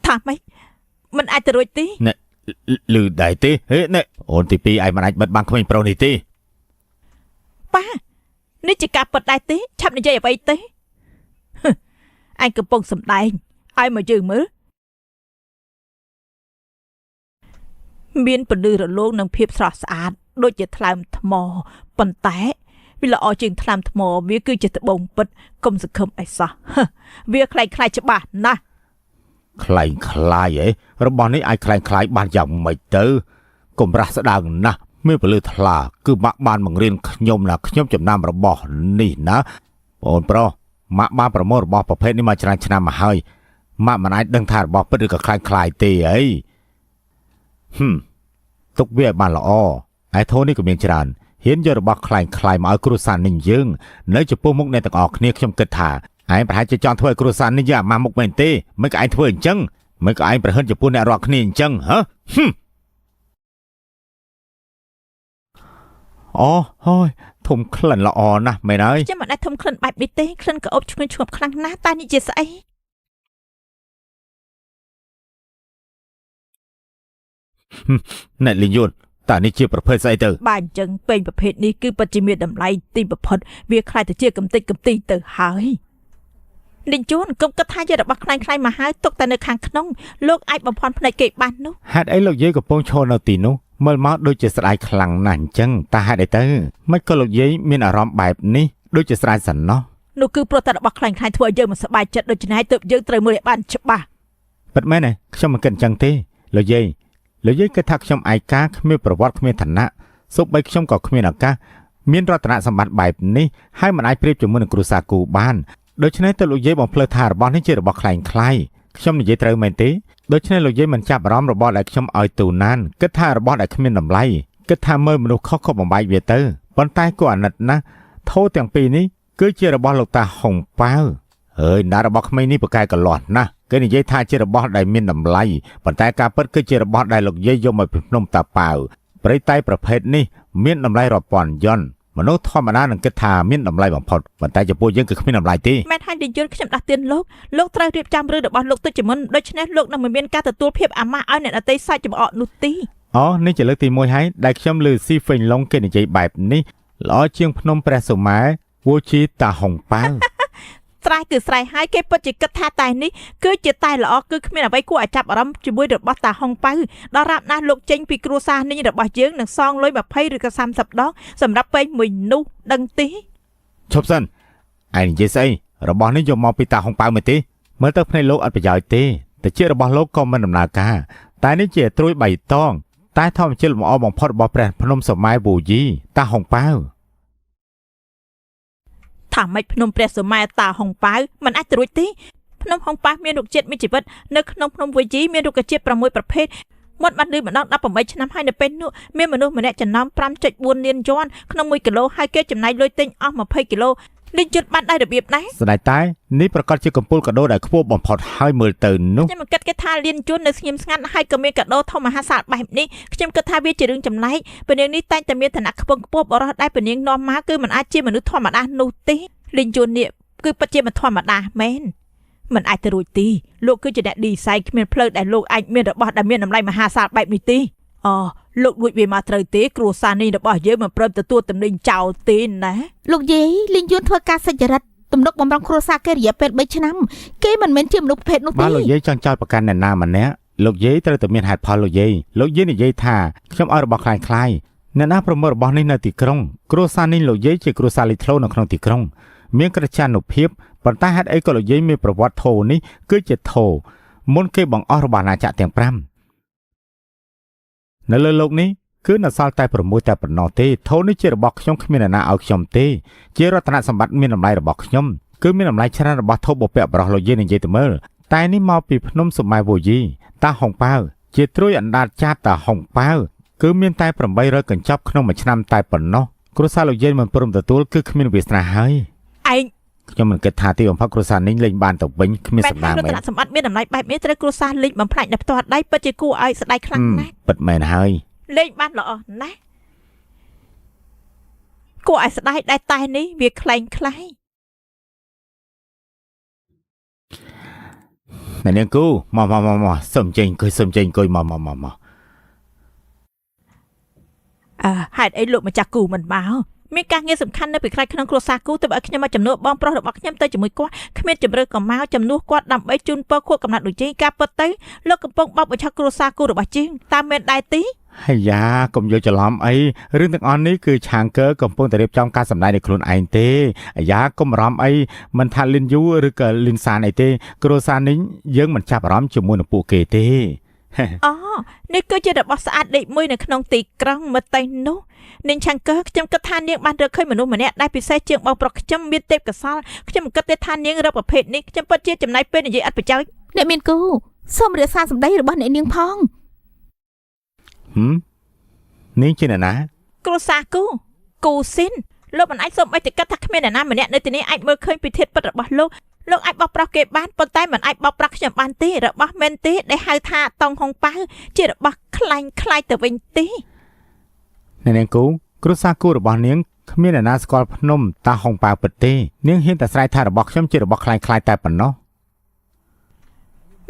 Thả mấy mình ai từ rồi tí nè lư đại tí hết nè ổn thì pi ai mà ai bật băng không pro này tí ba nếu chỉ cả bật đại tí chậm này dây vậy tí anh cứ bông sầm đai ai mà dừng mới miên bật đưa rồi luôn nâng phiệp sọt sạt đôi chỉ làm thò bẩn té vì là ở trường làm thò vì cứ chỉ bông bật công sự không ai sao việc khai khai cho bà nè khai khai vậy rồi bọn ấy ai khai bàn dòng mày tư cùng ra sẽ đằng nè mới phải lừa thà cứ mặc bàn bằng riêng nhôm là nhôm chấm nam rồi bỏ nỉ ná ổn pro mặc bàn pro mốt bỏประเภทนี้มาชนะมาให้มันไอ้ดังทาบอกไปดูกับคลายตีไอ้ตุกเบี้ยบานละอ้อไอ้โทนี่ก็มีจานเห็นยอดบอกคลายมาเอาครูสานนิ่งยึงเนื้อจะปูมุกในตะออกเนี่ยขยมเกิดถ่าไอ้ประหารจะจอนถ้วยครูสานนี่ยามามุกเป็นตีไม่ก็ไอ้ถ้วยจังไม่ก็ไอ้ประหารจะปูในรอกนี่จังฮะอ๋อเฮ้ยทุ่มคลั่นละอ้อนะไม่ได้จะมาได้ทุ่มคลั่นแบบนี้เต้คลั่นก็อบช่วยชวบครั้งหน้าตานี่จะใส่นั่นลิยุนแต่นี่เชื่อประเภทไซเตอร์บ้านจังเป็นประเภทนี้คือปัจจิเมียดำไรตีประพดเวียใครจะเชื่อกำตีเตอหายลิงจูนกบกระทายจะดับใครมาหายตกแต่ในคางขนมโลกไอ้บำพรภายในเก็บบ้านนู้ฮัดไอ้โลกเย่กับโปงโชนเอาตีนู้เมื่อมาโดยจะสลายคลังนั่นจังตาฮัดไอ้เตอร์ไม่ก็โลกเย่มีอารมณ์แบบนี้โดยจะสลายสันเนาะนูคือโปรตระบักใครทั่วเยอะมันสบายจัดโดยจะให้เติบเยอะเตยมือในบ้านฉบับปัดแม่เนี่ยช่างมันกันจังเต้โลกเย่แล้วยิ่งกระทักชมไอกาขมีประวัติขมีฐานะสุบใบชมก็ขมีนักกามีนรัตนสมบัติแบบนี้ให้มันไอเปรียบจมูกกรุษากูบ้านโดยเฉพาะตัวลูกเย่บอกเพลทาร์บอลให้เจอบอกใครใครชมเย่เตอร์เมนตีโดยเฉพาะลูกเย่มันจับร้อมระบอดไอชมไอตูนั้นก็ท่าระบอดไอขมีนำไล่ก็ท่าเมื่อมนุษย์เขาบ่มใบเวเตอร์บนใต้กว่านัดนะโทษแต่งปีนี้ก็เจอระบอดลูกตาหงเป้าเฮ้ยนาระบอดขมีนี่ประกายกันหลอดนะก็นี่ยัยท่าเจระบอดได้มีนำไล่ปัจจัยการเปิดก็เจระบอดได้หลกยัยยมมาพิมพ์นมตาเปล่าปริไตประเภทนี้มีนำไล่รอปอนย้อนมนุษย์ทอมนาหนึ่งกระทามีนำไล่บางพอดปัจจัยจะพูดยังคือมีนำไล่ตีแม่ท่านดิยุนขยันดักเตียนโลกไตรเรียบจำเรื่องระบอดโลกตัวจมันโดยเฉพาะโลกนั้นมันเป็นการตัดตัวเพียบอามาเอาเนี่ยเตยใส่จะบอกนุตีอ๋อนี่จะเลือกตีมวยให้ได้ชมลือซีฟินลงเกินใจแบบนี้ล้อเชียงพนมประสมาวัวชีตาหงเป้าสายคือสายหายเก็บปัจจิกท่าตายนี้คือจะตายหรอคือไม่ได้ไปกู้จับอารมณ์จะบุยเดือดบัตตาห้องไปดารับนาลูกเจงปีกรูซานี่เดือดบัตเยื้องหนังซองลอยแบบไพ่หรือกระซำสับดอกสำหรับไปมือนูดังตีชอบสั้นไอ้เจสัยระบอบนี้ยมมองปีตาห้องไปเหมือนตีเมื่อตั้งในโลกอันประหยัดตีแต่เชื่อระบอบโลกก็มันดำนากาแต่นี่เจตรุยใบต้องใต้ท่อมเชื่อมอมองพอดบอแปรพนมสมัยบูยีตาห้องเป้าถามไม่พนมเปรสมัยตาหงป้ามันอาจจะรู้ที่พนมหงป้ามีลูกเจ็ดมีจีบนึกขนมพนมวิจีมีลูกกระเจี๊ยบประมวยประเภทมดมันดื้อมันนับผมไปชนะให้ในเป็นนู่มีมนุษย์มันเนี่ยจะน้ำพรำจัดบุญเนียนย้อนขนม1 กิโลให้เกจำนายเลยเต็งอ้อมมา20 กิโลดิจุดบ้านได้ระเบียบไหนสลายตายนี่ประกอบชื่อกำปูกระโดดได้ขบวนบ่มพอดให้มือตื่นนุ๊กจะมันกัดกระทาเลียนจุดในสกิมงันให้กระเมียกระโดดเท่ามหาศาลแบบนี้จะมันกระทาวิจิตรจำนายเป็นอย่างนี้แต่จะมีฐานะขบวนบอรได้เป็นอย่างนอมมาคือมันอาชีพมนุษย์ธรรมดาโนตีลินจูนเนี่ยคือปัจเจมันธรรมดาแมนมันอาจจะรวยตีโลกคือจะได้ดีไซน์เมียนเพลิดได้โลกไอเมียนระบอดได้เมียนน้ำลายมหาศาลแบบนี้ตีอ๋อลูกรวยเวมาเตยตีครัวซานี่ระบอดเยอะมันเพิ่มตัวตำลิงเจ้าตีนนะลูกเย่ลินจูนทัวการสัญรัตตำนกบำรังครัวซาเกลียเป็ดใบชะน้ำเก้มันเหม็นเชื่อมลูกเพชรนุตีบ้านลูกเย่จังจอยประกันแน่นามันเนี้ยลูกเย่แต่ตัวเมียนหายพอลูกเย่นี่เย่ท่าช่างเอาระบอดคลายแน่นาประเมินระบอดในนาติกรงครัวซานี่ลูกเย่จะครัวซาลิโทนในครองติกรงเมียงกระชานหนุเพียบปัตตาฮัดไอ้ก็เลยยิ่งมีประวัติโทนี้ก็จะโทมุนเก็บบังอรบานาจะเตียงพร่ำในโลกนี้คือนักสาวแต่ประมุแต่ปนอเตโทนี้เจระบอกขยมขมินานาเอาขยมเตเจรัตนสมบัติมีน้ำลายระบอกขยมคือมีน้ำลายชนะระบอกโทบเปะบรอลเยนในเจตเมอร์แต่นี่มาปีพนมสมัยโบยีตาหงเป้าเจตรุยอันดาจ้าตาหงเป้าคือมีแต่ประใบร้อยกันจับขนมชนะแต่ปนอกรุซาลเยนมันปรุงตัวตัวคือขมินวิสนาให้ไอก็มันกระทาที่องค์พระครูสานนิ่งเล่นบานตกเป็นมีสัปดาห์ไหมสมบัติมีน้ำลายแบบนี้แต่ครูซาลิงมันพลายดับตัวได้ปัจจิกูไอสไลครั้งนะปิดแม่นให้เล่นบ้านหรอนะกูไอสได้ตายนี้เวียคลาย អ្នកនាងគូមកសុំចេញអង្គុយមក ហេតុអីលោកម្ចាស់គូមិនមកមានការងារសំខាន់នៅពីក្រោយក្នុងគ្រួសារគូទៅឲ្យខ្ញុំមកចំនួនបងប្រុសរបស់ខ្ញុំទៅជាមួយគាត់គ្មានជំរឿក៏មកចំនួនគាត់ដើម្បីជូនពរខួបកំណត់ដូចជាការពិតទៅលោកកំពុងបោកបញ្ឆោតគ្រួសារគូរបស់ជាងតាមមែនដែរទី ហើយយ៉ាកុំយល់ច្រឡំអីរឿងទាំងអស់នេះគឺឆាងកើកំពុងតែរៀបចំការសម្ដែងនៃខ្លួនឯងទេអាយ៉ាកុំបារម្ភអីមិនថាលីនយូឬក៏លីនសានអីទេគ្រួសារនេះយើងមិនចាប់អារម្មណ៍ជាមួយនឹងពួកគេទេ អូនេះគឺជារបស់ស្អាតលេខ1នៅក្នុងទីក្រុងមកតៃនោះនាងឆាងកើខ្ញុំគិតថានាងបានរកឃើញមនុស្សម្នាក់ដែលពិសេសជាងបងប្រុសខ្ញុំមានទេពកោសល្យខ្ញុំគិតថានាងរកប្រភេទនេះខ្ញុំពិតជាចំណាយពេលនិយាយអត់ប្រយោជន៍ អ្នកមានគូសូមរក្សាសម្ដីរបស់អ្នកនាងផង នាងជាអ្នកណា គ្រួសារគូស៊ីនលោកមិនអាចសូមឲ្យតែគិតថាគ្មានអ្នកណាម្នាក់នៅទីនេះអាចមើលឃើញពីធាតុពិតរបស់លោកអាចបោកប្រាស់គេបានប៉ុន្តែមិនអាចបោកប្រាស់ខ្ញុំបានទេរបស់មែនទេដែលហៅថាតង់ហុងប៉ៅជារបស់ខ្លាញ់ខ្លាយទៅវិញទេ អ្នកនាងគូគ្រួសារគូរបស់នាងគ្មានអ្នកណាស្គាល់ភ្នំតាហុងប៉ៅពិតទេនាងហ៊ានតែស្រែកថារបស់ខ្ញុំជារបស់ខ្លាញ់ខ្លាយតែប៉ុណ្ណោះ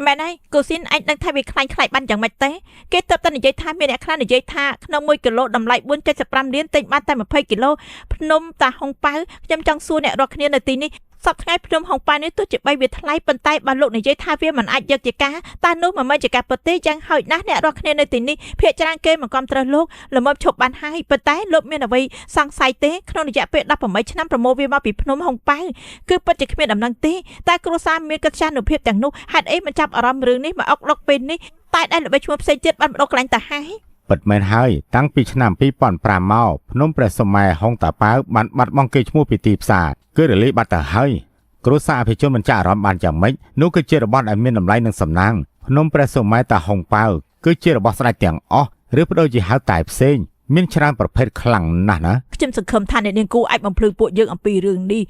មែនហើយគូស៊ីនអាចដឹងថាវាខ្លាញ់ខ្លាយបានយ៉ាងម៉េចទេគេទៅតែនិយាយថាមានអ្នកខ្លះនិយាយថាក្នុង1គីឡូតម្លៃ 4.75 លានទិញបានតែ20គីឡូភ្នំតាហុងប៉ៅខ្ញុំចង់សួរអ្នករាល់គ្នានៅទីនេះសប្តាហ៍ថ្ងៃភ្នំហុងប៉ៅនេះទោះជាបីវាថ្លៃប៉ុន្តែបើលោកនិយាយថាវាមិនអាចយកជាការតែនោះមិនមែនជាការពិតទេយ៉ាងហោចណាស់អ្នករាល់គ្នានៅទីនេះភាគច្រើនគេមិនគាំទ្រលោកល្មមឈប់បានហើយប៉ុន្តែលោកមានអ្វីសង្ស័យទេក្នុងរយៈពេល18ឆ្នាំប្រមូលវាមកពីភ្នំហុងប៉ៅគឺពិតជាគ្មានដំណឹងទេតែគ្រួសារមានកិត្យានុភាពទាំងនោះហេតុអីមិនចាប់អារម្មណ៍រឿងនេះមកអុកឡុកពេលនេះតែដែលល្បីឈ្មោះផ្សេងទៀតបានបដូរកន្លែងទៅហើយ ពិតមែនហើយតាំងពីឆ្នាំ 2005 មកភ្នំព្រះសម័យហុងតាប៉ៅបានបាត់បង់កេរ្តិ៍ឈ្មោះពីទីផ្សារគឺរលាយបាត់ទៅហើយគ្រួសារអភិជនមិនចាក់អារម្មណ៍បានយ៉ាងម៉េចនោះគឺជារបស់ដែលមានតម្លៃនិងសំណាងភ្នំព្រះសម័យតាហុងប៉ៅគឺជារបស់ស្ដេចទាំងអស់ឬបដូរជាហៅតែផ្សេងមានច្រើនប្រភេទខ្លាំងណាស់ណា ខ្ញុំសង្ឃឹមថាអ្នកនាងគូអាចបំភ្លឺពួកយើងអំពីរឿងនេះ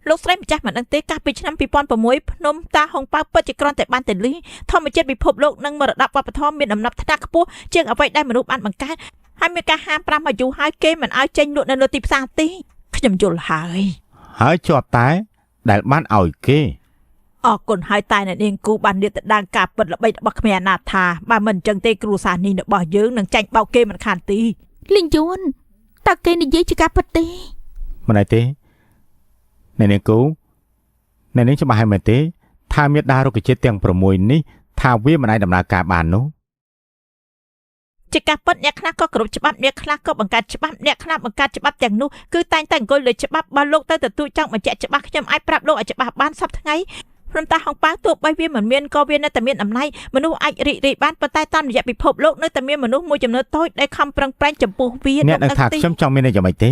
លោកស្រីម្ចាស់មិនដឹងទេកាលពីឆ្នាំ 2006 ភ្នំតាហុងប៉ៅពិតជាគ្រាន់តែបានតែលីធម្មជាតិពិភពលោកនិងមរតកវប្បធម៌មានដំណាប់ថ្នាក់ខ្ពស់ជាងអ្វីដែលមនុស្សបានបង្កើតហើយមានការហាម5អាយុហើយគេមិនឲ្យចេញលក់នៅលើទីផ្សារទេខ្ញុំយល់ហើយជាប់តែដែលបានឲ្យគេ អរគុណហើយតែអ្នកនាងគូបានលាតត្រដាងការពិតល្បីរបស់គ្មានអនាថាបើមិនអញ្ចឹងទេគ្រួសារនេះរបស់យើងនឹងចាញ់បោកគេមិនខានទី លីងយួនតើគេនិយាយជាការពិតទេ មិនដែរទេអ្នកនាងគូអ្នកនាងច្បាស់ហើយមែនទេថាមេដារុក្ខជាតិទាំង6នេះថាវាមិនអាចដំណើរការបាននោះ ជាការពិតអ្នកខ្លះក៏គោរពច្បាប់អ្នកខ្លះក៏បង្កើតច្បាប់អ្នកខ្លះបង្កើតច្បាប់ទាំងនោះគឺតែងតែអង្គុយលើច្បាប់បើលោកទៅទទួលចង់បញ្ជាក់ច្បាស់ខ្ញុំអាចប្រាប់លោកឲ្យច្បាស់បានសប្តាហ៍ថ្ងៃព្រមតាហុងប៉ៅទោះបីវាមិនមានក៏វានៅតែមានអំណាចមនុស្សអាចរីករាយបានប៉ុន្តែតាមរយៈពិភពលោកនៅតែមានមនុស្សមួយចំនួនតូចដែលខំប្រឹងប្រែងចំពោះវា អ្នកនឹងថាខ្ញុំចង់មានយ៉ាងម៉េចទេ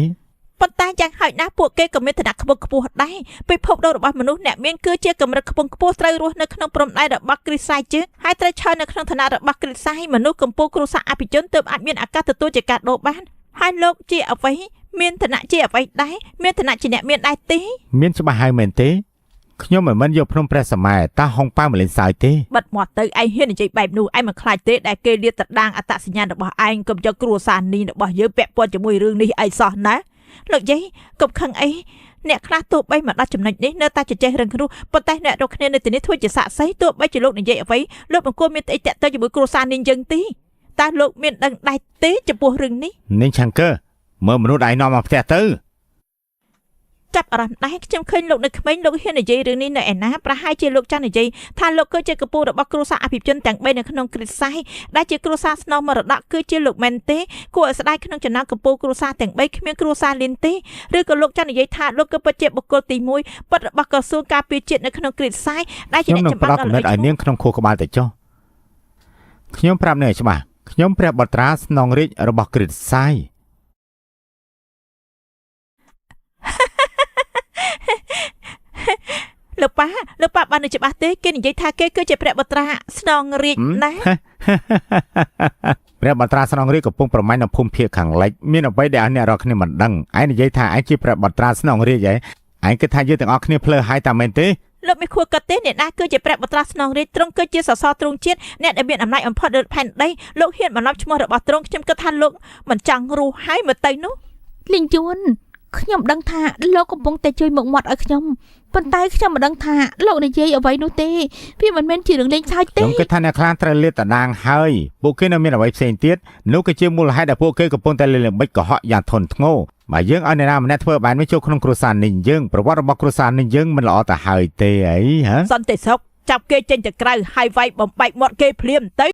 ប៉ុន្តែយ៉ាងហោចណាស់ពួកគេក៏មានឋានៈខ្ពស់ខ្ពស់ដែរពិភពលោករបស់មនុស្សអ្នកមានគឺជាកម្រិតខ្ពង់ខ្ពស់ត្រូវរស់នៅក្នុងព្រំដែនរបស់គ្រីស្ទសាយជើងហើយត្រូវឈរនៅក្នុងឋានៈរបស់គ្រីស្ទសាយមនុស្សកម្ពុជាគ្រួសារអភិជនទើបអាចមានឱកាសទទួលជាការដោបានហើយលោកជាអ្វីមានឋានៈជាអ្វីដែរមានឋានៈជាអ្នកមានដែរទេ មានច្បាស់ហើយមែនទេខ្ញុំមិនយកភ្នំព្រះសម័យតាហុងប៉ៅមកលេងសើចទេ បិទមាត់ទៅឯងហ៊ាននិយាយបែបនោះឯងមិនខ្លាចទេដែលគេលាតត្រដាងអត្តសញ្ញាណរបស់ឯងកុំយកគ្រួសារនេះរបស់យើងពាក់ព័ន្ធជាមួយរឿងនេះអីសោះណាលោកយាយកុំខឹងអីអ្នកខ្លះទោះបីមកដល់ចំណុចនេះនៅតែជជែករឹងគ្រូប៉ុន្តែអ្នករកគ្នានៅទីនេះធ្វើជាសាក់សីទោះបីជាលោកនិយាយអ្វីលោកមិនគួរមានអីតាក់ទងជាមួយគ្រួសារនេះយើងទេតែលោកមានដឹងដែរទេចំពោះរឿងនេះ នាងឆាងកើមើលមនុស្សដែលនាំមកផ្ទះទៅ ចាប់អារម្មណ៍ដែរខ្ញុំឃើញលោកនៅក្មេងលោកហ៊ាននិយាយរឿងនេះនៅឯណាប្រហែលជាលោកចង់និយាយថាលោកគឺជាកពូរបស់គ្រួសារអភិជនទាំង3នៅក្នុងគ្រិស្តសាយដែលជាគ្រួសារស្នងមរតកគឺជាលោកមែនទេគួរឲ្យស្ដាយក្នុងចំណោមកពូគ្រួសារទាំង3គ្មានគ្រួសារលៀនទេឬក៏លោកចង់និយាយថាលោកគឺពិតជាបុគ្គលទី1ពិតរបស់ក្រសួងការពារជាតិនៅក្នុងគ្រិស្តសាយដែលជាអ្នកចម្បាំងដល់ឲ្យនាងក្នុងខួរក្បាលទៅចុះខ្ញុំប្រាប់នៅច្បាស់ខ្ញុំព្រះបត្រាស្នងរាជរបស់គ្រិស្តសាយ លោកប៉ាបាននៅច្បាស់ទេគេនិយាយថាគេគឺជាព្រះបត្រាស្នងរាជណា ព្រះបត្រាស្នងរាជកំពុងប្រមាញ់នៅភូមិភាគខាងលិចមានអ្វីដែលអ្នករាល់គ្នាមិនដឹងឯងនិយាយថាឯងជាព្រះបត្រាស្នងរាជហ៎ឯងគិតថាយើងទាំងអស់គ្នាភ្លើហើយតាមែនទេ លោកមិនខួរកាត់ទេអ្នកណាគឺជាព្រះបត្រាស្នងរាជទ្រង់គឺជាសសរទ្រង់ជាតិអ្នកដែលមានអំណាចបំផុតលើផែនដីលោកហ៊ានបន្លំឈ្មោះរបស់ទ្រង់ខ្ញុំគិតថាលោកមិនចង់រស់ហើយមកទៅនោះ លីងយួនខ្ញុំដឹងថាលោកកំពុងតែជួយមុខមាត់ឲ្យខ្ញុំ ប៉ុន្តែខ្ញុំមិនដឹងថាលោកនិយាយអ្វីនោះទេវាមិនមែនជារឿងលេងសើចទេ ខ្ញុំគិតថាអ្នកខ្លះត្រូវលាតត្រដាងហើយពួកគេនៅមានអ្វីផ្សេងទៀតនោះគឺជាមូលហេតុដែលពួកគេកំពុងតែលេងល្បិចកុហកយ៉ាងធ្ងន់ធ្ងរបើយើងឲ្យអ្នកណាម្នាក់ធ្វើបែបនេះចូលក្នុងគ្រួសារនេះយើងប្រវត្តិរបស់គ្រួសារនេះយើងមិនល្អទៅហើយទេអីហ៎ សន្តិសុខចាប់គេចេញទៅក្រៅហើយវាយបំបែកមាត់គេភ្លាមទៅ